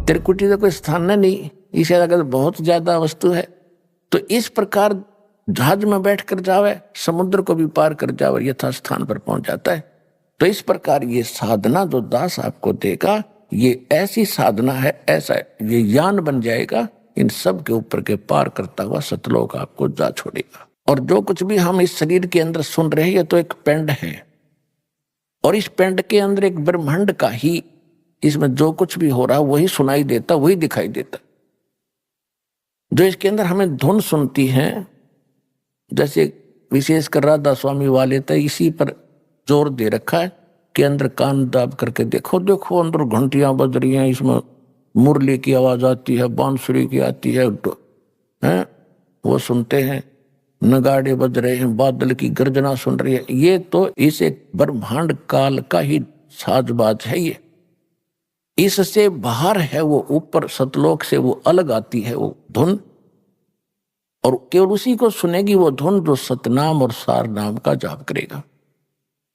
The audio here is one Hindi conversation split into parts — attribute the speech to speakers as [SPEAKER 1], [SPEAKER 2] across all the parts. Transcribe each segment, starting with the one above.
[SPEAKER 1] त्रिकुटी तो कोई स्थान है नहीं, इसे अगर बहुत ज्यादा वस्तु है तो इस प्रकार जहाज में बैठ कर जावे, समुद्र को भी पार कर जावे, यथा स्थान पर पहुंच जाता है। तो इस प्रकार ये साधना जो दास आपको देगा, ये ऐसी साधना है, ऐसा ये यान बन जाएगा, इन सब के ऊपर के पार करता हुआ सतलोक आपको जा छोड़ेगा। और जो कुछ भी हम इस शरीर के अंदर सुन रहे हैं, ये तो एक पिंड है, और इस पिंड के अंदर एक ब्रह्मांड का ही, इसमें जो कुछ भी हो रहा है वही सुनाई देता, वही दिखाई देता। जो इसके अंदर हमें धुन सुनती है, जैसे विशेषकर राधा स्वामी वाले तो इसी पर जोर दे रखा है कि अंदर कान दाब करके देखो, देखो अंदर घंटियां बज रही हैं, इसमें मुरली की आवाज आती है, बांसुरी की आती है, वो सुनते हैं, नगाड़े बज रहे हैं, बादल की गर्जना सुन रही है। ये तो इस एक ब्रह्मांड काल का ही साजबाज है। ये इससे बाहर है, वो ऊपर सतलोक से वो अलग आती है वो धुन, और केवल उसी को सुनेगी वो धुन जो सतनाम और सार नाम का जाप करेगा।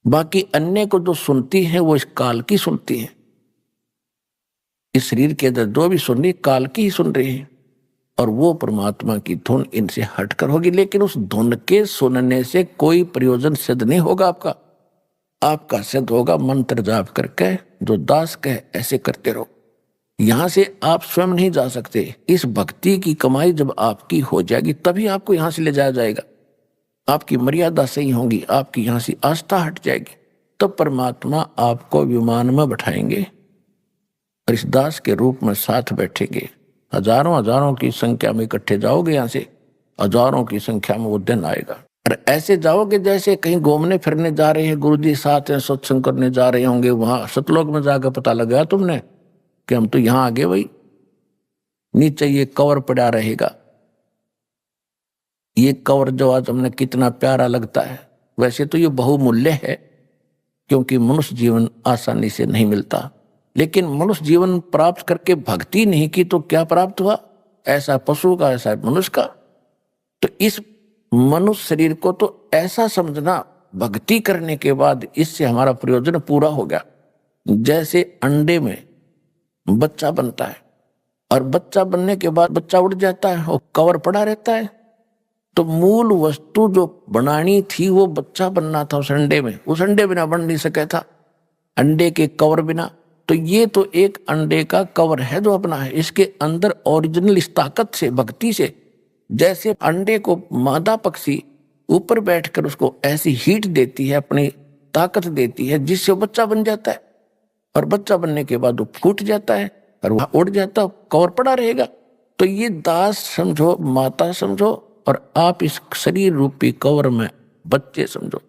[SPEAKER 1] बाकी अन्य को जो सुनती है वो इस काल की सुनती है। इस शरीर के अंदर जो भी सुन रही काल की ही सुन रही है, और वो परमात्मा की धुन इनसे हटकर होगी। लेकिन उस धुन के सुनने से कोई प्रयोजन सिद्ध नहीं होगा आपका। आपका सिद्ध होगा मंत्र जाप करके, जो दास कहे ऐसे करते रहो। यहां से आप स्वयं नहीं जा सकते। इस भक्ति की कमाई जब आपकी हो जाएगी तभी आपको यहां से ले जाया जाएगा। आपकी मर्यादा सही होगी, आपकी यहां से आस्था हट जाएगी, तब परमात्मा आपको विमान में बैठाएंगे और इस दास के रूप में साथ बैठेंगे। हजारों हजारों की संख्या में इकट्ठे जाओगे, यहां से हजारों की संख्या में वो दिन आएगा। और ऐसे जाओगे जैसे कहीं घूमने फिरने जा रहे हैं, गुरु जी साथ हैं, सत्संग करने जा रहे होंगे, वहां सतलोक में जाकर पता लगा तुमने कि हम तो यहां आगे, वही नीचे ये कवर पड़ा रहेगा। ये कवर जो आज हमने कितना प्यारा लगता है, वैसे तो ये बहुमूल्य है, क्योंकि मनुष्य जीवन आसानी से नहीं मिलता। लेकिन मनुष्य जीवन प्राप्त करके भक्ति नहीं की तो क्या प्राप्त हुआ? ऐसा पशु का, ऐसा मनुष्य का। तो इस मनुष्य शरीर को तो ऐसा समझना, भक्ति करने के बाद इससे हमारा प्रयोजन पूरा हो गया। जैसे अंडे में बच्चा बनता है और बच्चा बनने के बाद बच्चा उड़ जाता है और कवर पड़ा रहता है, तो मूल वस्तु जो बनानी थी वो बच्चा बनना था उस अंडे में। उस अंडे बिना बन नहीं सके था, अंडे के कवर बिना। तो ये तो एक अंडे का कवर है जो अपना है। इसके अंदर ओरिजिनल इस ताकत से, भक्ति से, जैसे अंडे को मादा पक्षी ऊपर बैठकर उसको ऐसी हीट देती है, अपनी ताकत देती है, जिससे वो बच्चा बन जाता है। और बच्चा बनने के बाद वो फूट जाता है और वह उड़ जाता, कवर पड़ा रहेगा। तो ये दास समझो, माता समझो, और आप इस शरीर रूपी कवर में बच्चे समझो।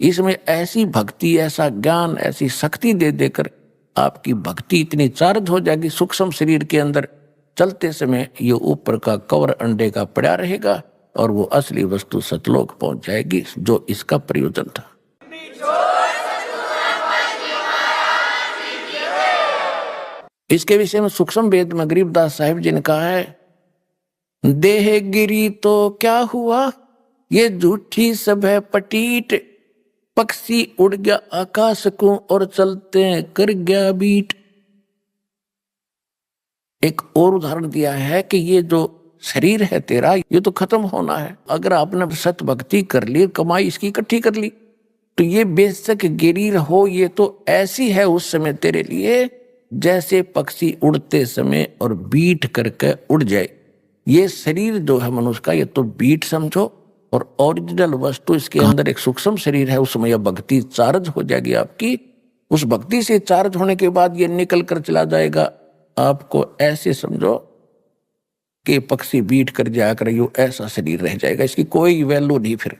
[SPEAKER 1] इसमें ऐसी भक्ति, ऐसा ज्ञान, ऐसी शक्ति दे देकर आपकी भक्ति इतनी चार्ज हो जाएगी, सूक्ष्म शरीर के अंदर चलते समय ये ऊपर का कवर अंडे का पड़ा रहेगा और वो असली वस्तु सतलोक पहुंच जाएगी, जो इसका प्रयोजन था। इसके विषय में सूक्ष्म वेद में गरीबदास साहिब जी ने कहा है, देह गिरी तो क्या हुआ, ये झूठी सब है पटीट, पक्षी उड़ गया आकाश को और चलते कर गया बीट। एक और उदाहरण दिया है कि ये जो शरीर है तेरा, ये तो खत्म होना है। अगर आपने सत भक्ति कर ली, कमाई इसकी इकट्ठी कर ली, तो ये बेशक गिरी हो, ये तो ऐसी है उस समय तेरे लिए जैसे पक्षी उड़ते समय और बीट करके उड़ जाए। ये शरीर जो है मनुष्य का, ये तो बीट समझो, और ओरिजिनल वस्तु इसके अंदर एक सूक्ष्म शरीर है, उसमें यह भक्ति चार्ज हो जाएगी आपकी। उस भक्ति से चार्ज होने के बाद ये निकल कर चला जाएगा। आपको ऐसे समझो कि पक्षी बीट कर जाया कर, यो ऐसा शरीर रह जाएगा, इसकी कोई वैल्यू नहीं फिर।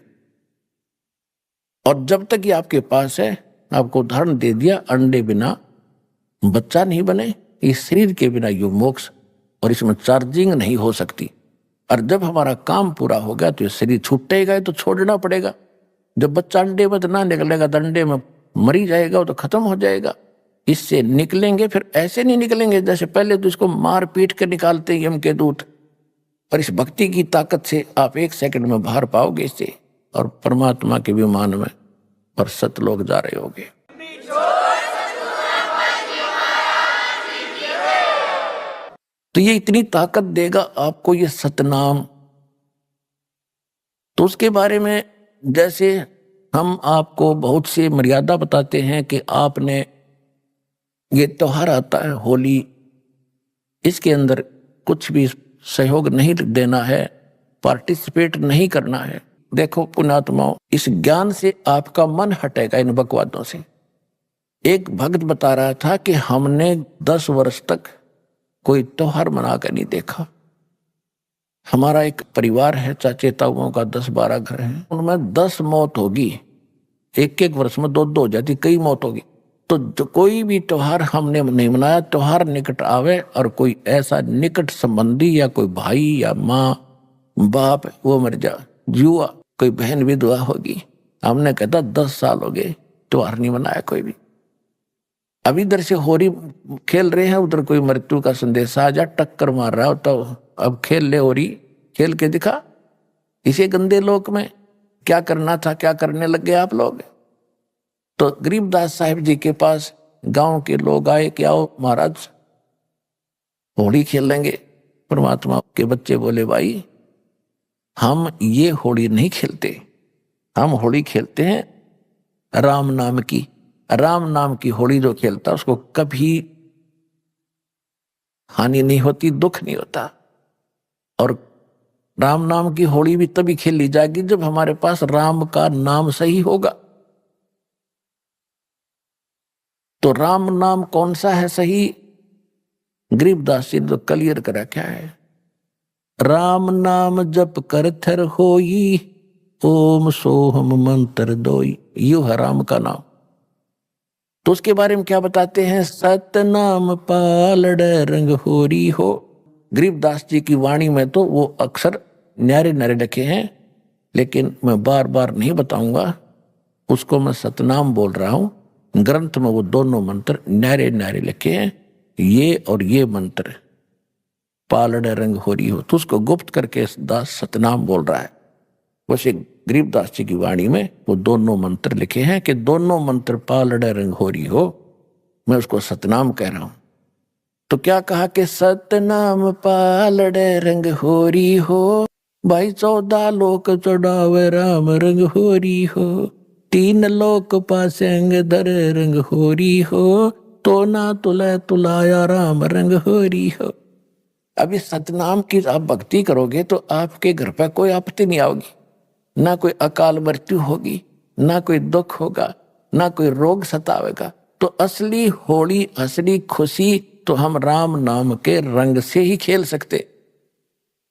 [SPEAKER 1] और जब तक ये आपके पास है, आपको उदाहरण दे दिया, अंडे बिना बच्चा नहीं बने, इस शरीर के बिना यो मोक्ष, और इसमें चार्जिंग नहीं हो सकती। और जब हमारा काम पूरा हो गया तो ये शरीर छूटेगा, तो छोड़ना पड़ेगा। जब बच्चा अंडे में ना निकलेगा तो अंडे में मरी जाएगा, वो तो खत्म हो जाएगा। इससे निकलेंगे, फिर ऐसे नहीं निकलेंगे जैसे पहले तो इसको मार पीट के निकालते यम के दूत। और इस भक्ति की ताकत से आप 1 सेकंड में बाहर पाओगे इससे, और परमात्मा के विमान में और सतलोक जा रहे होगे। तो ये इतनी ताकत देगा आपको ये सतनाम। तो उसके बारे में जैसे हम आपको बहुत सी मर्यादा बताते हैं कि आपने ये त्योहार आता है होली, इसके अंदर कुछ भी सहयोग नहीं देना है, पार्टिसिपेट नहीं करना है। देखो पुण्यात्माओं, इस ज्ञान से आपका मन हटेगा इन बकवादों से। एक भक्त बता रहा था कि हमने 10 वर्ष तक कोई त्योहार मना कर नहीं देखा। हमारा एक परिवार है, चाचे ताऊओं का 10-12 घर हैं, उनमें 10 मौत होगी, एक एक वर्ष में 2-2 हो जाती, कई मौत होगी। तो जो कोई भी त्योहार हमने नहीं मनाया, त्योहार निकट आवे और कोई ऐसा निकट संबंधी या कोई भाई या माँ बाप वो मर जा, जुआ, कोई बहन विधवा होगी, हमने कहता 10 साल हो गए त्योहार नहीं मनाया कोई भी। अब इधर से होरी खेल रहे हैं, उधर कोई मृत्यु का संदेश आ जा, टक्कर मार रहा हो, तो अब खेल ले होरी, खेल के दिखा। इसे गंदे लोक में क्या करना था, क्या करने लग गए आप लोग। तो गरीबदास साहिब जी के पास गांव के लोग आए कि आओ महाराज होली खेल लेंगे। परमात्मा के बच्चे बोले भाई हम ये होली नहीं खेलते, हम होली खेलते हैं राम नाम की। राम नाम की होली जो खेलता उसको कभी हानि नहीं होती, दुख नहीं होता। और राम नाम की होली भी तभी खेली जाएगी जब हमारे पास राम का नाम सही होगा। तो राम नाम कौन सा है सही? गरीबदास जी ने तो क्लियर कर रखा है, राम नाम जप कर थर होई, ओम सोहम मंत्र दोई, यू है राम का नाम। तो उसके बारे में क्या बताते हैं, सतनाम पालड़ रंग होरी हो। गरीबदास जी की वाणी में तो वो अक्षर न्यारे न्यारे लिखे हैं, लेकिन मैं बार बार नहीं बताऊंगा, उसको मैं सतनाम बोल रहा हूं। ग्रंथ में वो दोनों मंत्र न्यारे न्यारे लिखे हैं, ये और ये मंत्र पालड़ रंग होरी हो, तो उसको गुप्त करके दास सतनाम बोल रहा है। वैसे गरीबदास जी की वाणी में वो दोनों मंत्र लिखे हैं कि दोनों मंत्र पालड़ रंग होरी हो, मैं उसको सतनाम कह रहा हूं। तो क्या कहा कि सतनाम पालड़ रंग होरी हो, भाई 14 लोक चढ़ावे राम रंग होरी हो, 3 लोक पासेंग धर रंग होरी हो, तो ना तुले तुलाया राम रंग होरी हो। अब इस सतनाम की आप भक्ति करोगे तो आपके घर पर कोई आपत्ति नहीं आओगी, ना कोई अकाल मृत्यु होगी, ना कोई दुख होगा, ना कोई रोग सतावेगा। तो असली होली, असली खुशी तो हम राम नाम के रंग से ही खेल सकते।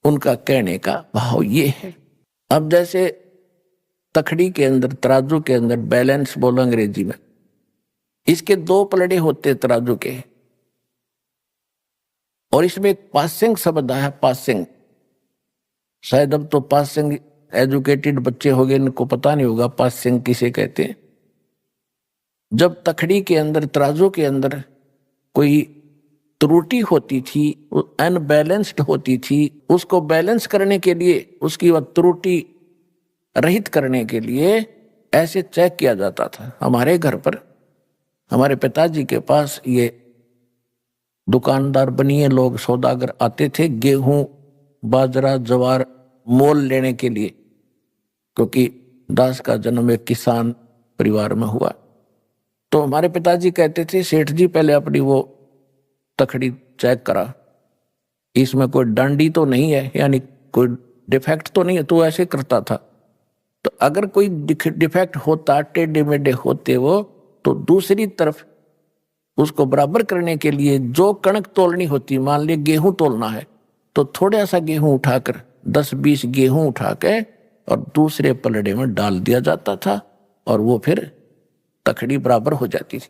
[SPEAKER 1] उनका कहने का भाव ये है। अब जैसे तखड़ी के अंदर, तराजू के अंदर बैलेंस बोलो अंग्रेजी में, इसके 2 पलड़े होते तराजू के, और इसमें एक पासिंग शब्द है, पासिंग। शायद अब तो पासिंग एजुकेटेड बच्चे हो गए, इनको पता नहीं होगा पासिंग किसे कहते हैं। जब तखड़ी के अंदर, तराजू के अंदर कोई त्रुटि होती थी, अनबैलेंस्ड होती थी, उसको बैलेंस करने के लिए, उसकी वह त्रुटि रहित करने के लिए ऐसे चेक किया जाता था। हमारे घर पर, हमारे पिताजी के पास ये दुकानदार बनिए लोग, सौदागर आते थे गेहूं, बाजरा, ज्वार मोल लेने के लिए, क्योंकि दास का जन्म एक किसान परिवार में हुआ। तो हमारे पिताजी कहते थे, सेठ जी पहले अपनी वो तखड़ी चेक करा, इसमें कोई डांडी तो नहीं है, यानी कोई डिफेक्ट तो नहीं है। तो ऐसे करता था। तो अगर कोई डिफेक्ट होता, टेढ़े मेढ़े होते वो, तो दूसरी तरफ उसको बराबर करने के लिए जो कणक तोलनी होती, मान लिया गेहूं तोलना है, तो थोड़ा सा गेहूं उठाकर 10-20 गेहूं उठा के और दूसरे पलड़े में डाल दिया जाता था, और वो फिर तखड़ी बराबर हो जाती थी,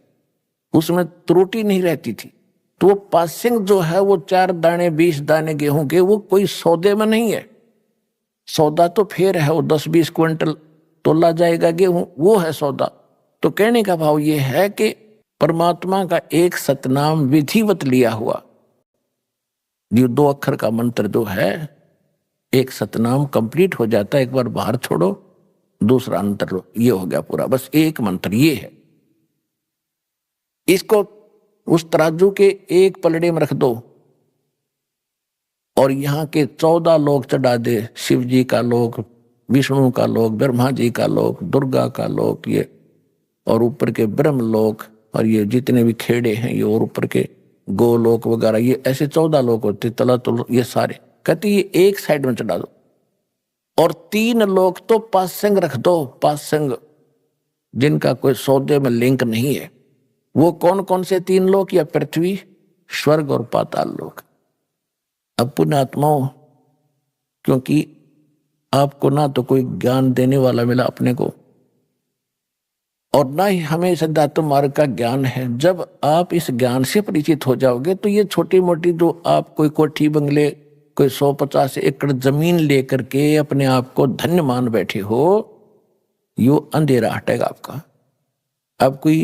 [SPEAKER 1] उसमें त्रुटि नहीं रहती थी। तो वो पासिंग जो है वो 4 दाने 20 दाने गेहूं के, वो कोई सौदे में नहीं है। सौदा तो फिर है, वो 10-20 क्विंटल तोला जाएगा गेहूं, वो है सौदा। तो कहने का भाव ये है कि परमात्मा का एक सतनाम विधिवत लिया हुआ, ये 2 अक्षर का मंत्र जो है, एक सतनाम कंप्लीट हो जाता है, एक बार बाहर छोड़ो, दूसरा अंतर लो, ये हो गया पूरा, बस एक मंत्र ये है। इसको उस तराजू के एक पलड़े में रख दो, और यहाँ के 14 लोग चढ़ा दे, शिव जी का लोक, विष्णु का लोक, ब्रह्मा जी का लोक, दुर्गा का लोक, ये और ऊपर के ब्रह्म लोक, और ये जितने भी खेड़े हैं ये, और ऊपर के गोलोक वगैरह, ये ऐसे 14 लोक होते, तला तो ये सारे कहते ये एक साइड में चढ़ा दो। और 3 लोक तो पासंग रख दो, पासंग जिनका कोई सौदे में लिंक नहीं है। वो कौन कौन से 3 लोक? या पृथ्वी, स्वर्ग और पाताल लोक। अब पुण्यात्माओं, क्योंकि आपको ना तो कोई ज्ञान देने वाला मिला अपने को, और ना ही हमें सिद्धार्थ मार्ग का ज्ञान है। जब आप इस ज्ञान से परिचित हो जाओगे तो ये छोटी मोटी जो आप कोई कोठी बंगले, कोई 150 एकड़ जमीन लेकर के अपने आप को धन्य मान बैठे हो, यो अंधेरा हटेगा आपका। अब कोई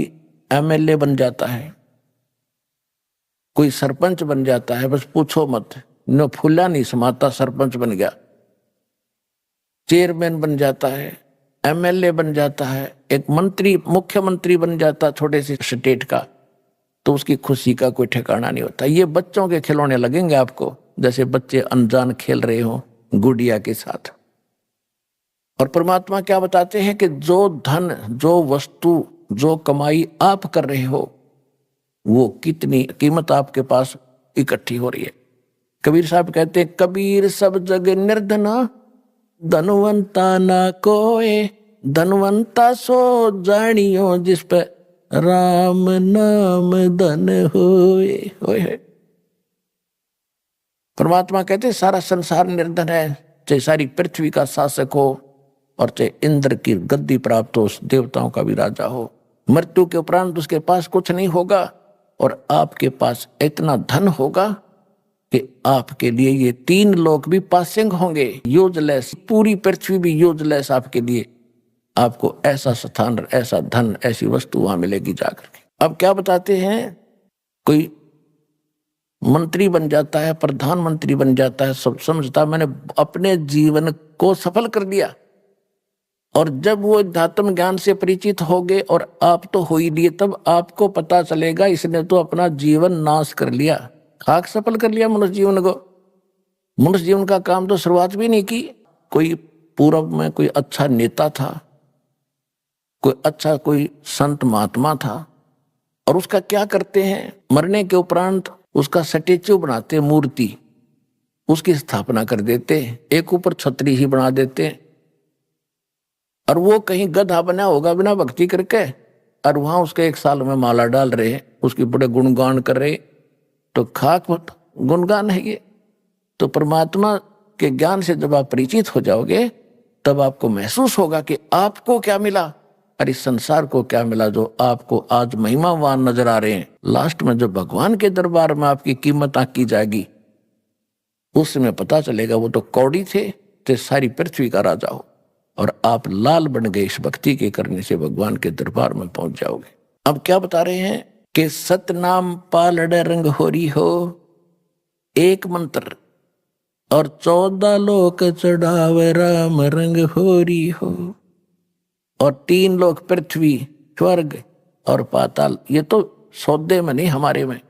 [SPEAKER 1] एमएलए बन जाता है, कोई सरपंच बन जाता है, बस पूछो मत, न फूला नहीं समाता, सरपंच बन गया। चेयरमैन बन जाता है, एमएलए बन जाता है, एक मंत्री, मुख्यमंत्री बन जाता छोटे से स्टेट का, तो उसकी खुशी का कोई ठिकाना नहीं होता। ये बच्चों के खिलौने लगेंगे आपको, जैसे बच्चे अनजान खेल रहे हो गुड़िया के साथ। और परमात्मा क्या बताते हैं कि जो धन, जो वस्तु, जो कमाई आप कर रहे हो, वो कितनी कीमत आपके पास इकट्ठी हो रही है। कबीर साहब कहते हैं, कबीर सब जग निर्धना, धनवंता ना कोय, धनवंता सो जानियो, जिस पे राम नाम धन होए। होए परमात्मा कहते सारा संसार निर्धन है, चाहे सारी पृथ्वी का शासक हो और चाहे इंद्र की गद्दी प्राप्त हो, देवताओं का भी राजा हो, मृत्यु के उपरांत उसके पास कुछ नहीं होगा। और आपके पास इतना धन होगा कि आपके लिए ये 3 लोक भी पासिंग होंगे, यूजलेस, पूरी पृथ्वी भी यूजलेस आपके लिए। आपको ऐसा स्थान, ऐसा धन, ऐसी वस्तु वहां मिलेगी जाकर के। अब क्या बताते हैं, कोई मंत्री बन जाता है, प्रधानमंत्री बन जाता है, सब समझता मैंने अपने जीवन को सफल कर दिया। और जब वो अध्यात्म ज्ञान से परिचित हो गए, और आप तो हो ही लिए, तब आपको पता चलेगा इसने तो अपना जीवन नाश कर लिया, खाक सफल कर लिया मनुष्य जीवन को। मनुष्य जीवन का काम तो शुरुआत भी नहीं की। कोई पूर्व में कोई अच्छा नेता था, कोई अच्छा कोई संत महात्मा था, और उसका क्या करते हैं, मरने के उपरांत उसका स्टैच्यू बनाते, मूर्ति उसकी स्थापना कर देते, एक ऊपर छतरी ही बना देते, और वो कहीं गधा बना होगा बिना भक्ति करके, और वहां उसके 1 साल में माला डाल रहे, उसकी बड़े गुणगान कर रहे, तो खाक गुणगान है ये। तो परमात्मा के ज्ञान से जब आप परिचित हो जाओगे, तब आपको महसूस होगा कि आपको क्या मिला और इस संसार को क्या मिला, जो आपको आज महिमावान नजर आ रहे हैं। लास्ट में जब भगवान के दरबार में आपकी कीमत आंकी जाएगी, उस समय पता चलेगा वो तो कौड़ी थे, तो सारी पृथ्वी का राजा हो, और आप लाल बन गए इस भक्ति के करने से, भगवान के दरबार में पहुंच जाओगे। अब क्या बता रहे हैं कि सतनाम पालड़ रंग होरी हो, एक मंत्र, और 14 लोक चढ़ावे राम रंग होरी हो। और 3 लोक, पृथ्वी, स्वर्ग और पाताल, ये तो सौदे में नहीं, हमारे में,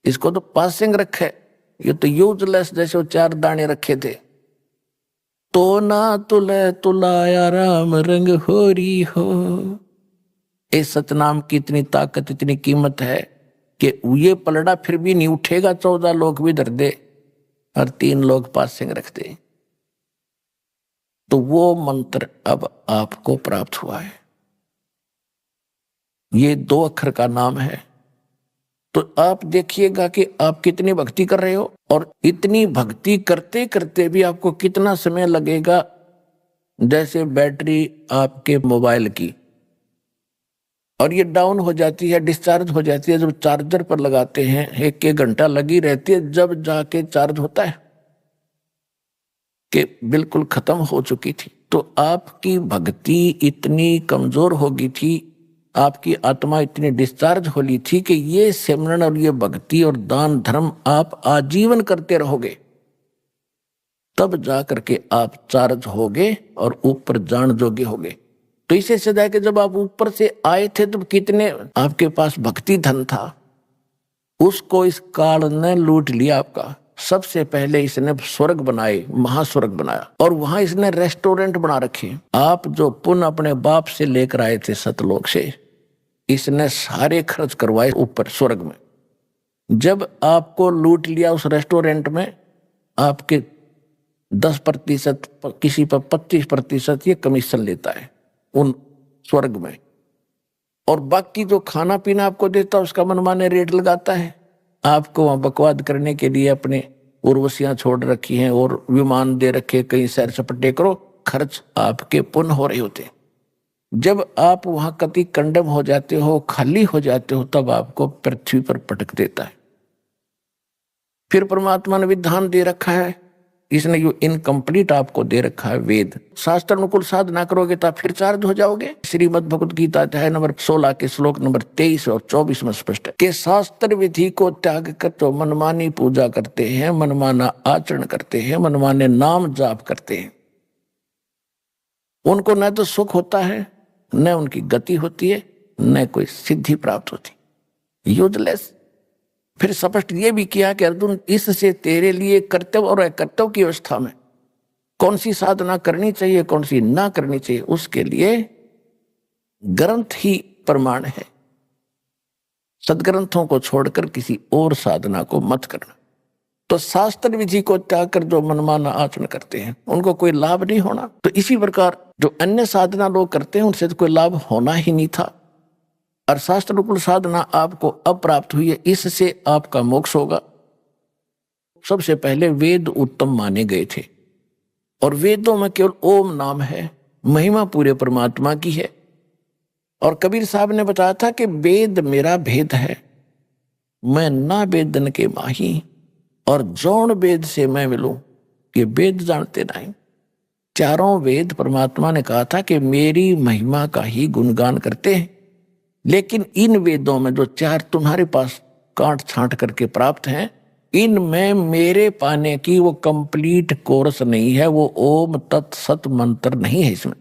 [SPEAKER 1] इसको तो पासिंग रखे, ये तो यूजलेस, जैसे वो 4 दाने रखे थे। तो ना तुले तुलाया राम रंग होरी हो। इस सतनाम की इतनी ताकत, इतनी कीमत है कि ये पलड़ा फिर भी नहीं उठेगा, 14 लोग भी धर दे और 3 लोग पासिंग रख दे। तो वो मंत्र अब आपको प्राप्त हुआ है, ये 2 अक्षर का नाम है। तो आप देखिएगा कि आप कितनी भक्ति कर रहे हो, और इतनी भक्ति करते करते भी आपको कितना समय लगेगा। जैसे बैटरी आपके मोबाइल की, और ये डाउन हो जाती है, डिस्चार्ज हो जाती है, जब चार्जर पर लगाते हैं 1-1 घंटा लगी रहती है, जब जाके चार्ज होता है कि बिल्कुल खत्म हो चुकी थी। तो आपकी भक्ति इतनी कमजोर हो गई थी, आपकी आत्मा इतनी डिस्चार्ज हो ली थी कि ये सिमरन और ये भक्ति और दान धर्म आप आजीवन करते रहोगे, तब जाकर के आप चार्ज होगे और ऊपर जान जोगे होगे। तो इसे सदा के जब आप ऊपर से आए थे, तब कितने आपके पास भक्ति धन था, उसको इस काल ने लूट लिया आपका। सबसे पहले इसने स्वर्ग बनाए, महास्वर्ग बनाया, और वहां इसने रेस्टोरेंट बना रखे। आप जो पुण्य अपने बाप से लेकर आए थे सतलोक से, इसने सारे खर्च करवाए ऊपर स्वर्ग में। जब आपको लूट लिया उस रेस्टोरेंट में, आपके 10%, किसी पर 25% ये कमीशन लेता है उन स्वर्ग में, और बाकी जो खाना पीना आपको देता है उसका मनमाने रेट लगाता है। आपको वहां बकवाद करने के लिए अपने उर्वशियां छोड़ रखी हैं और विमान दे रखे, कहीं सैर सपटे करो, खर्च आपके पुण्य हो रहे होते। जब आप वहां कति कंडम हो जाते हो, खाली हो जाते हो, तब आपको पृथ्वी पर पटक देता है। फिर परमात्मा ने विधान दे रखा है, इसने जो इनकम्प्लीट आपको दे रखा है वेद, शास्त्र अनुकूल साधना करोगे तो आप फिर चार्ज हो जाओगे। श्रीमद् भगवत गीता अध्याय नंबर 16 के श्लोक नंबर 23 और 24 में स्पष्ट है कि शास्त्र विधि को त्याग कर तो मनमानी पूजा करते हैं, मनमाना आचरण करते हैं, मनमाने नाम जाप करते हैं, उनको न तो सुख होता है, न उनकी गति होती है, न कोई सिद्धि प्राप्त होती, यूजलेस। फिर स्पष्ट ये भी किया कि अर्जुन, इससे तेरे लिए कर्तव्य और अकर्तव्य की अवस्था में कौन सी साधना करनी चाहिए, कौन सी ना करनी चाहिए, उसके लिए ग्रंथ ही प्रमाण है। सदग्रंथों को छोड़कर किसी और साधना को मत करना। तो शास्त्र विधि को त्याग कर जो मनमाना आचरण करते हैं उनको कोई लाभ नहीं होना। तो इसी प्रकार जो अन्य साधना लोग करते हैं उनसे तो कोई लाभ होना ही नहीं था, और शास्त्र अनुकूल साधना आपको अब प्राप्त हुई है, इससे आपका मोक्ष होगा। सबसे पहले वेद उत्तम माने गए थे, और वेदों में केवल ओम नाम है, महिमा पूरे परमात्मा की है। और कबीर साहब ने बताया था कि वेद मेरा भेद है, मैं ना वेदन के माही, और जौन वेद से मैं मिलूं, ये वेद जानते नहीं। चारों वेद परमात्मा ने कहा था कि मेरी महिमा का ही गुणगान करते हैं, लेकिन इन वेदों में जो चार तुम्हारे पास काट छांट करके प्राप्त हैं, इनमें मेरे पाने की वो कंप्लीट कोर्स नहीं है, वो ओम तत् सत मंत्र नहीं है इसमें,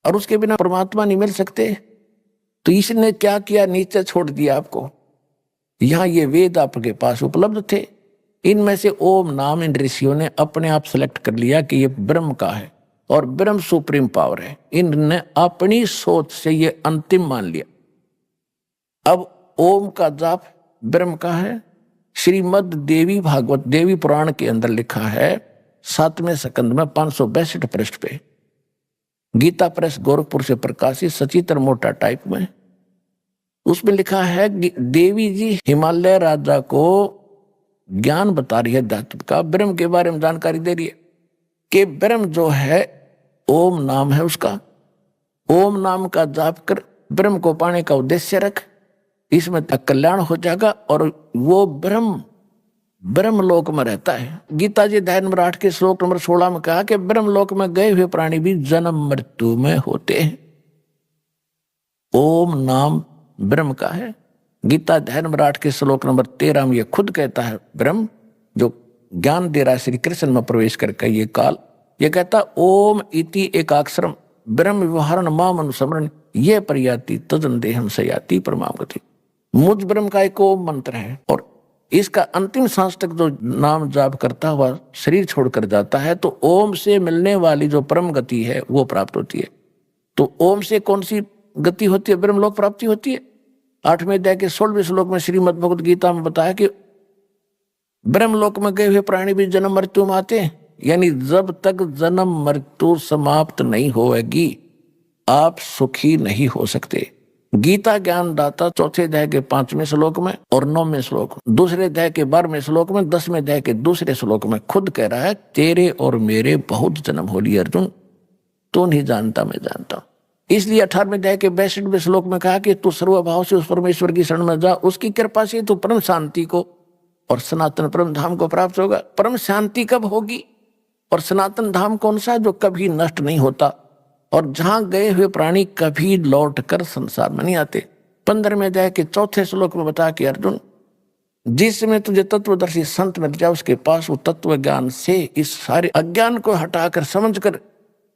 [SPEAKER 1] और उसके बिना परमात्मा नहीं मिल सकते। तो इसने क्या किया, नीचे छोड़ दिया आपको। यहां ये वेद आपके पास उपलब्ध थे, इनमें से ओम नाम इन ऋषियों ने अपने आप सेलेक्ट कर लिया कि ये ब्रह्म का है और ब्रह्म सुप्रीम पावर है। इनने अपनी सोच से ये अंतिम मान लिया। अब ओम का जाप ब्रह्म का है। श्रीमद् देवी भागवत देवी पुराण के अंदर लिखा है 7वें स्कंद में 562 पृष्ठ पे, गीता प्रेस गोरखपुर से प्रकाशित सचित्र मोटा टाइप में, उसमें लिखा है कि देवी जी हिमालय राजा को ज्ञान बता रही है धातु का, ब्रह्म के बारे में जानकारी दे रही है कि ब्रह्म जो है ओम नाम है उसका, ओम नाम का जाप कर ब्रह्म को पाने का उद्देश्य रख, इसमें कल्याण हो जाएगा, और वो ब्रह्म लोक में रहता है। गीता जी अध्याय नंबर 8 के श्लोक नंबर 16 में कहा कि ब्रह्म लोक में गए हुए प्राणी भी जन्म मृत्यु में होते हैं। ओम नाम ब्रह्म का है। गीता अध्याय नंबर 8 के श्लोक नंबर 13 में ये खुद कहता है, ब्रह्म जो ज्ञान दे रहा है श्री कृष्ण में प्रवेश करके ये काल, ये कहता ओम इति एकाक्षरम ब्रह्म व्यवहारण माम अनुस्मरण ये प्रयाति तदन देहम सयाति परमागति। मुझ ब्रह्म का एक ओम मंत्र है, और इसका अंतिम सांस तक जो नाम जाप करता हुआ शरीर छोड़कर जाता है तो ओम से मिलने वाली जो परम गति है वो प्राप्त होती है। तो ओम से कौन सी गति होती है, ब्रह्मलोक प्राप्ति होती है। 8वें अध्याय के 16वें श्लोक में श्रीमद् भगवत गीता में बताया कि ब्रह्मलोक में गए हुए प्राणी भी जन्म मृत्यु में आते हैं, यानी जब तक जन्म मृत्यु समाप्त नहीं होगी आप सुखी नहीं हो सकते। गीता ज्ञानदाता 4थे अध्याय के 5वें श्लोक में और 9वें श्लोक, 2रे अध्याय के 12वें श्लोक में, 10वें अध्याय के 2रे श्लोक में खुद कह रहा है तेरे और मेरे बहुत जन्म हो लिए अर्जुन, तू नहीं जानता मैं जानता हूं। इसलिए 18वें अध्याय के 62वें श्लोक में कहा कि तू सर्वभाव से उस परमेश्वर की शरण में जा, उसकी कृपा से तू परम शांति को और सनातन परम धाम को प्राप्त होगा। परम शांति कब होगी और सनातन धाम कौन सा, जो कभी नष्ट नहीं होता और जहां गए हुए प्राणी कभी लौट कर संसार में नहीं आते। 15वें अध्याय के 4थे श्लोक में बता कि अर्जुन जिसमें तुझे तत्वदर्शी संत मिल जाए उसके पास वो तत्व ज्ञान से इस सारे अज्ञान को हटाकर समझकर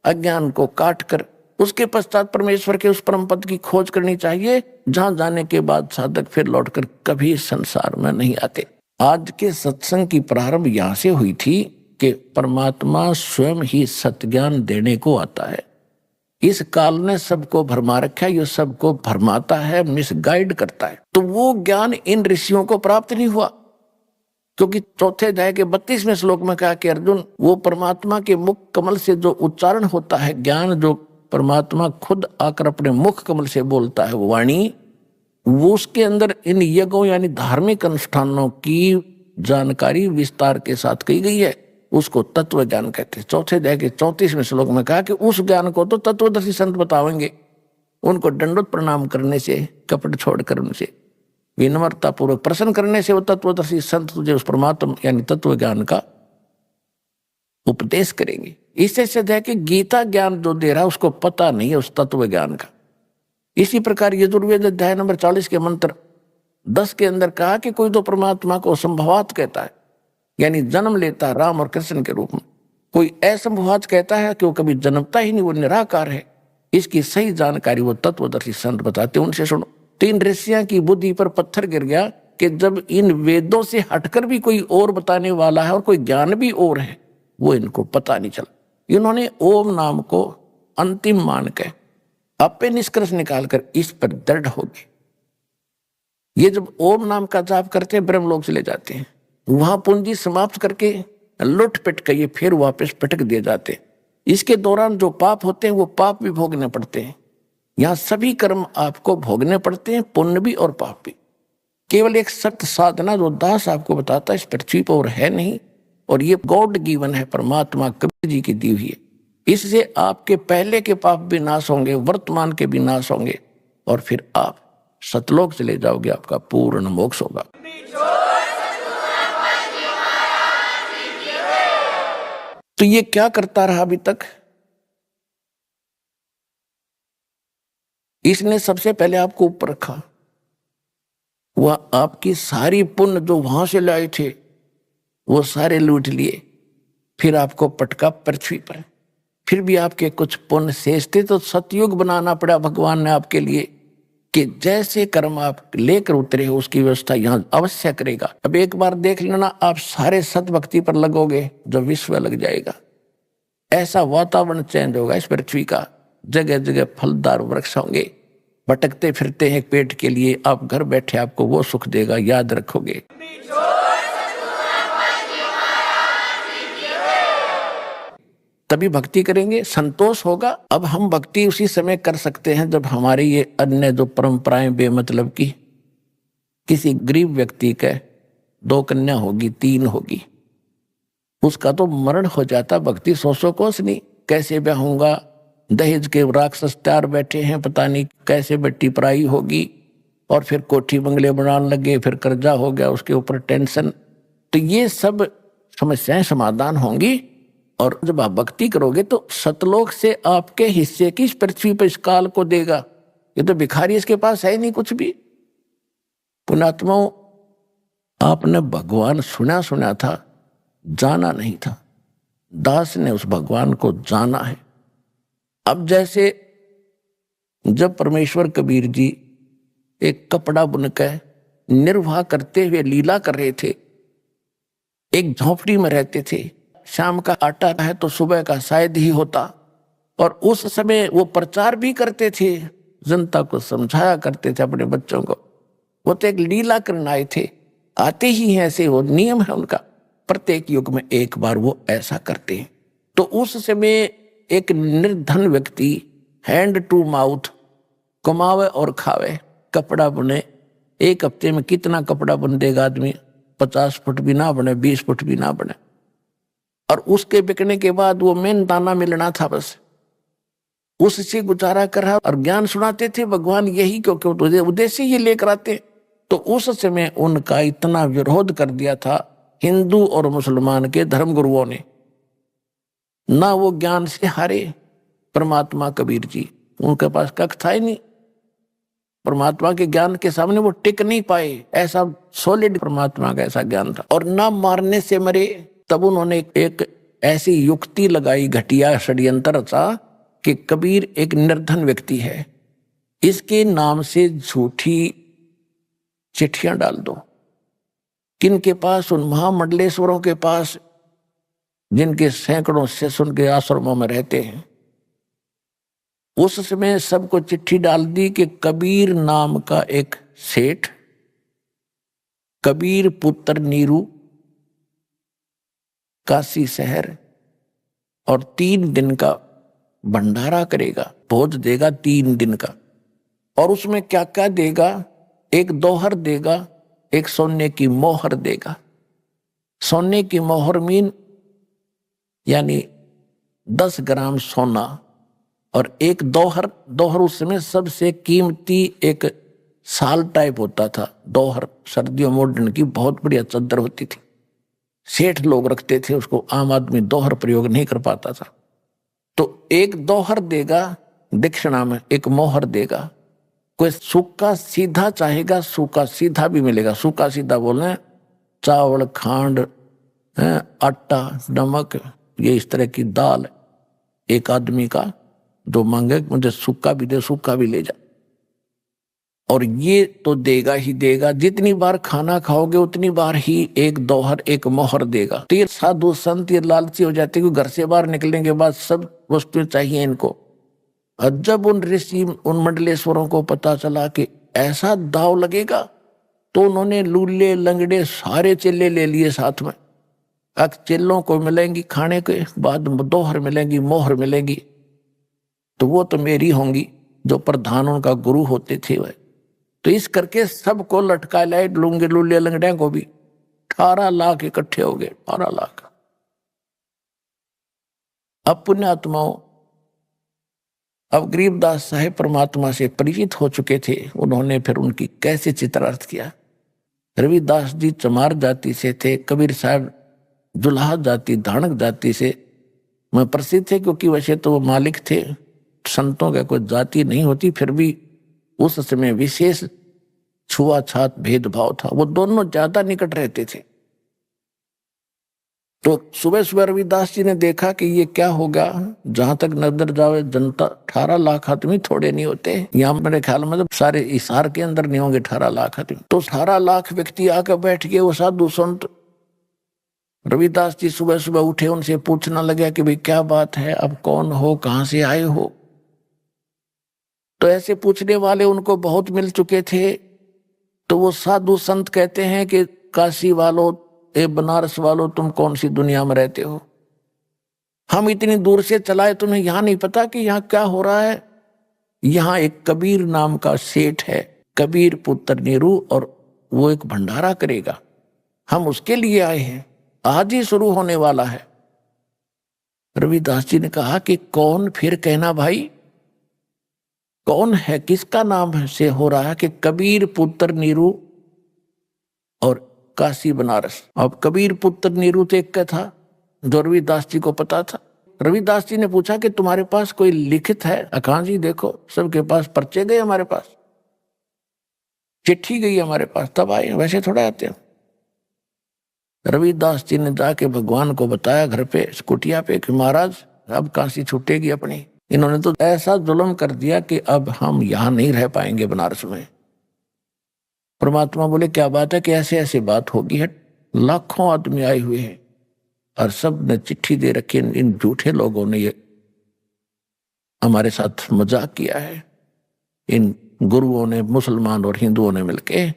[SPEAKER 1] अज्ञान को काट कर उसके पश्चात परमेश्वर के उस परम पद की खोज करनी चाहिए, जहां जाने के बाद साधक फिर लौटकर कभी संसार में नहीं आते। आज के सत्संग की प्रारंभ यहां से हुई थी कि परमात्मा स्वयं ही सत्ज्ञान देने को आता है। इस काल ने सबको भरमा रखा है, ये सबको भरमाता है, मिसगाइड करता है। तो वो ज्ञान इन ऋषियों को प्राप्त नहीं हुआ, क्योंकि चौथे अध्याय के 32वें श्लोक में कहा कि अर्जुन, वो परमात्मा के मुख कमल से जो उच्चारण होता है ज्ञान, जो परमात्मा खुद आकर अपने मुख कमल से बोलता है वो वाणी, वो उसके अंदर इन यज्ञों यानी धार्मिक अनुष्ठानों की जानकारी विस्तार के साथ कही गई है। उसको तत्व ज्ञान कहते हैं। चौथे अध्याय के 34वें श्लोक में कहा कि उस ज्ञान को तो तत्वदर्शी संत बतावेंगे। उनको दंडवत प्रणाम करने से, कपट छोड़कर उनसे विनम्रता पूर्वक प्रसन्न करने से वो तत्वदर्शी संत तुझे उस परमात्मा यानी तत्व ज्ञान का उपदेश करेंगे। इससे सिद्ध है कि गीता ज्ञान जो दे रहा है उसको पता नहीं है उस तत्व ज्ञान का। इसी प्रकार यजुर्वेद अध्याय नंबर 40 के मंत्र 10 के अंदर कहा कि कोई तो परमात्मा को संभवात कहता है, यानी जन्म लेता है राम और कृष्ण के रूप में। कोई असंभवात कहता है कि वो कभी जन्मता ही नहीं, वो निराकार है। इसकी सही जानकारी वो तत्वदर्शी संत बताते, उनसे सुनो। 3 ऋषियों की बुद्धि पर पत्थर गिर गया कि जब इन वेदों से हटकर भी कोई और बताने वाला है और कोई ज्ञान भी और है, वो इनको पता नहीं चला। इन्होंने ओम नाम को अंतिम मान के अपने निष्कर्ष निकालकर इस पर दृढ़ हो गए। ये जब ओम नाम का जाप करते हैं ब्रह्मलोक चले जाते हैं, वहां पूंजी समाप्त करके लुट पिट के ये फिर वापस पटक दिए जाते हैं। इसके दौरान जो पाप होते हैं वो पाप भी भोगने पड़ते हैं। यहाँ सभी कर्म आपको भोगने पड़ते हैं, पुण्य भी और पाप भी। केवल एक सत्य साधना जो दास आपको बताता है इस पृथ्वी पर और है नहीं, और ये गॉड गिवन है, परमात्मा कबीर जी की दी हुई है। इससे आपके पहले के पाप भी नाश होंगे, वर्तमान के भी नाश होंगे, और फिर आप सतलोक चले जाओगे, आपका पूर्ण मोक्ष होगा। तो ये क्या करता रहा अभी तक? इसने सबसे पहले आपको ऊपर रखा, वह आपकी सारी पुण्य जो वहां से लाए थे वो सारे लूट लिए, फिर आपको पटका पृथ्वी पर। फिर भी आपके कुछ पुण्य शेष थे तो सतयुग बनाना पड़ा भगवान ने आपके लिए, कि जैसे कर्म आप लेकर उतरे हो उसकी व्यवस्था यहाँ अवश्य करेगा। अब एक बार देख लेना, आप सारे सत भक्ति पर लगोगे जो विश्व लग जाएगा। ऐसा वातावरण चेंज होगा इस पृथ्वी का, जगह जगह फलदार वृक्ष होंगे। भटकते फिरते हैं पेट के लिए, आप घर बैठे आपको वो सुख देगा, याद रखोगे। तभी भक्ति करेंगे, संतोष होगा। अब हम भक्ति उसी समय कर सकते हैं जब हमारी ये अन्य जो परंपराएं बेमतलब की, किसी गरीब व्यक्ति के 2 कन्या होगी, 3 होगी, उसका तो मरण हो जाता, भक्ति 100 कोस नहीं। कैसे ब्याहूंगा, दहेज के राक्षस तैयार बैठे हैं, पता नहीं कैसे बेटी पराई होगी, और फिर कोठी बंगले बनाने लगे, फिर कर्जा हो गया, उसके ऊपर टेंशन। तो ये सब समस्याएं समाधान होंगी। और जब आप भक्ति करोगे तो सतलोक से आपके हिस्से की इस पृथ्वी पर इस काल को देगा। ये तो भिखारी, इसके पास है नहीं कुछ भी। पुण्यात्माओं, आपने भगवान सुना था, जाना नहीं था। दास ने उस भगवान को जाना है। अब जैसे जब परमेश्वर कबीर जी एक कपड़ा बुनकर निर्वाह करते हुए लीला कर रहे थे, एक झोपड़ी में रहते थे, शाम का आटा है तो सुबह का शायद ही होता, और उस समय वो प्रचार भी करते थे, जनता को समझाया करते थे, अपने बच्चों को। वो तो एक लीला करने आए थे, आते ही हैं, ऐसे वो नियम है उनका, प्रत्येक युग में एक बार वो ऐसा करते हैं। तो उस समय एक निर्धन व्यक्ति हैंड टू माउथ कमावे और खावे, कपड़ा बुने। 1 हफ्ते में कितना कपड़ा बुन देगा आदमी? 50 फुट भी ना बने, 20 फुट भी ना बने, और उसके बिकने के बाद वो मेन दाना मिलना था, बस उससे गुजारा कर रहा। और ज्ञान सुनाते थे भगवान यही, क्योंकि उद्देश्य ये लेकर आते। तो उस समय उनका इतना विरोध कर दिया था हिंदू और मुसलमान के धर्मगुरुओं ने, ना वो ज्ञान से हारे। परमात्मा कबीर जी, उनके पास कख था ही नहीं, परमात्मा के ज्ञान के सामने वो टिक नहीं पाए। ऐसा सॉलिड परमात्मा का ऐसा ज्ञान था। और ना मारने से मरे, तब उन्होंने एक ऐसी युक्ति लगाई, घटिया षड्यंत्र रचा कि कबीर एक निर्धन व्यक्ति है, इसके नाम से झूठी चिट्ठियां डाल दो, किन के पास? उन महामंडलेश्वरों के पास, जिनके सैकड़ों शिष्य उनके आश्रमों में रहते हैं। उस समय सबको चिट्ठी डाल दी कि कबीर नाम का एक सेठ, कबीर पुत्र नीरू, काशी शहर, और 3 दिन का भंडारा करेगा, भोज देगा 3 दिन का। और उसमें क्या क्या देगा? एक दोहर देगा, एक सोने की मोहर देगा। सोने की मोहर मीन यानी 10 ग्राम सोना, और एक दोहर, दोहर उस समय सबसे कीमती एक साल टाइप होता था। दोहर सर्दियों में ओढ़ने की बहुत बढ़िया चादर होती थी, सेठ लोग रखते थे उसको, आम आदमी दोहर प्रयोग नहीं कर पाता था। तो एक दोहर देगा दक्षिणा में, एक मोहर देगा। कोई सूखा सीधा चाहेगा, सूखा सीधा भी मिलेगा। सूखा सीधा बोले चावल, खांड, आटा, नमक, ये इस तरह की दाल। एक आदमी का जो मांगे मुझे सूखा भी दे, सूखा भी ले जा। और ये तो देगा ही देगा, जितनी बार खाना खाओगे उतनी बार ही एक दोहर, एक मोहर देगा। तो ये साधु संत ये लालची हो जाते कि घर से बाहर निकलने के बाद सब वस्तुएं चाहिए इनको। और जब उन ऋषि, उन मंडलेश्वरों को पता चला कि ऐसा दाव लगेगा, तो उन्होंने लूले लंगड़े सारे चेले ले लिए साथ में। अब चेलों को मिलेंगी खाने के बाद दोहर मिलेंगी, मोहर मिलेंगी, तो वो तो मेरी होंगी, जो प्रधान उनका गुरु होते थे वह। तो इस करके सबको लटका लाए, लूंगे लूले लंगड़े को भी। 18 लाख इकट्ठे हो गए, 18 लाख। अब पुण्यात्माओं, अब गरीबदास साहेब परमात्मा से परिचित हो चुके थे। उन्होंने फिर उनकी कैसे चित्रार्थ किया। रविदास जी चमार जाति से थे, कबीर साहब जुलाहा जाति, धानक जाति से मैं प्रसिद्ध थे, क्योंकि वैसे तो वो मालिक थे, संतों का कोई जाति नहीं होती, फिर भी उस समय विशेष छुआछात भेदभाव था। वो दोनों ज्यादा निकट रहते थे। तो सुबह सुबह रविदास जी ने देखा कि ये क्या होगा, जहां तक नजर जावे जनता, 18 लाख आदमी थोड़े नहीं होते। यहाँ मेरे ख्याल में सारे हिसार के अंदर नहीं होंगे 18 लाख आदमी। तो 18 लाख व्यक्ति आकर बैठ गए। वो साधु संत, रविदास जी सुबह सुबह उठे, उनसे पूछना लगा कि भाई क्या बात है, अब कौन हो, कहां से आए हो। तो ऐसे पूछने वाले उनको बहुत मिल चुके थे। तो वो साधु संत कहते हैं कि काशी वालों, ए बनारस वालों, तुम कौन सी दुनिया में रहते हो? हम इतनी दूर से चलाए, तुम्हें यहाँ नहीं पता कि यहाँ क्या हो रहा है? यहाँ एक कबीर नाम का सेठ है, कबीर पुत्र नीरू, और वो एक भंडारा करेगा, हम उसके लिए आए हैं, आज ही शुरू होने वाला है। रविदास जी ने कहा कि कौन? फिर कहना भाई कौन है, किसका नाम से हो रहा है? कि कबीर पुत्र नीरू और काशी बनारस। अब कबीर पुत्र नीरू तो एक का था, जो रविदास जी को पता था। रविदास जी ने पूछा कि तुम्हारे पास कोई लिखित है? अकां जी देखो, सबके पास पर्चे गए, हमारे पास चिट्ठी गई हमारे पास, तब आए, वैसे थोड़ा आते हैं। रविदास जी ने जाके भगवान को बताया घर पे, कुटिया पे, कि महाराज अब काशी छूटेगी अपनी। इन्होंने तो ऐसा जुल्म कर दिया कि अब हम यहां नहीं रह पाएंगे बनारस में। परमात्मा बोले क्या बात है कि ऐसे ऐसे बात होगी है। लाखों आदमी आए हुए हैं और सब ने चिट्ठी दे रखी। इन झूठे लोगों ने ये हमारे साथ मजाक किया है। इन गुरुओं ने, मुसलमान और हिंदुओं ने मिलके,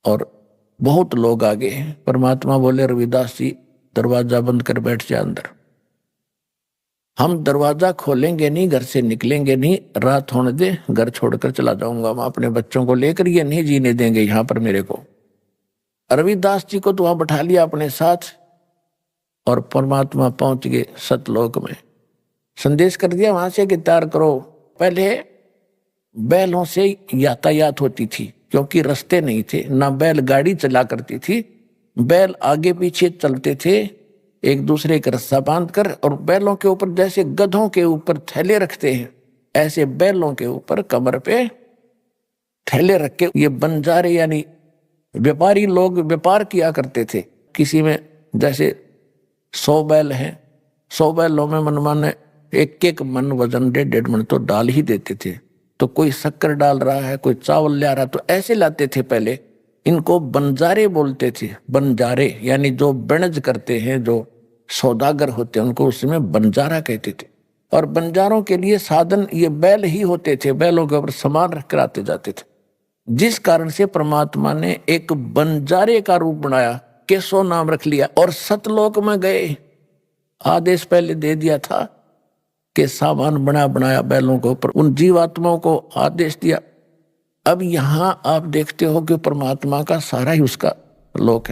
[SPEAKER 1] और बहुत लोग आ गए। परमात्मा बोले रविदास जी दरवाजा बंद कर बैठ जा अंदर। हम दरवाजा खोलेंगे नहीं, घर से निकलेंगे नहीं, रात होने दे, घर छोड़कर चला जाऊंगा मैं अपने बच्चों को लेकर, ये नहीं जीने देंगे यहां पर मेरे को। रविदास जी को तो वहां बैठा लिया अपने साथ, और परमात्मा पहुंच गए सतलोक में। संदेश कर दिया वहां से कि तैयार करो। पहले बैलों से यातायात होती थी, क्योंकि रास्ते नहीं थे, ना बैल गाड़ी चला करती थी। बैल आगे पीछे चलते थे, एक दूसरे का रस्सा बांध कर, और बैलों के ऊपर जैसे गधों के ऊपर थैले रखते हैं, ऐसे बैलों के ऊपर कमर पे थैले रख के ये बंजारे यानी व्यापारी लोग व्यापार किया करते थे। किसी में जैसे 100 बैल हैं, 100 बैलों में मनमाने एक मन वजन 1.5 मन तो डाल ही देते थे। तो कोई शक्कर डाल रहा है, कोई चावल ले रहा, तो ऐसे लाते थे पहले। इनको बंजारे बोलते थे। बंजारे यानी जो बनज करते हैं, जो सौदागर होते हैं, उनको उसमें बंजारा कहते थे। और बंजारों के लिए साधन ये बैल ही होते थे, बैलों के ऊपर सामान रख कर आते जाते थे। जिस कारण से परमात्मा ने एक बंजारे का रूप बनाया, केशव नाम रख लिया, और सतलोक में गए। आदेश पहले दे दिया था कि सामान बना बनाया बैलों के ऊपर, उन जीवात्माओं को आदेश दिया। अब यहां आप देखते हो कि परमात्मा का सारा ही उसका लोक है।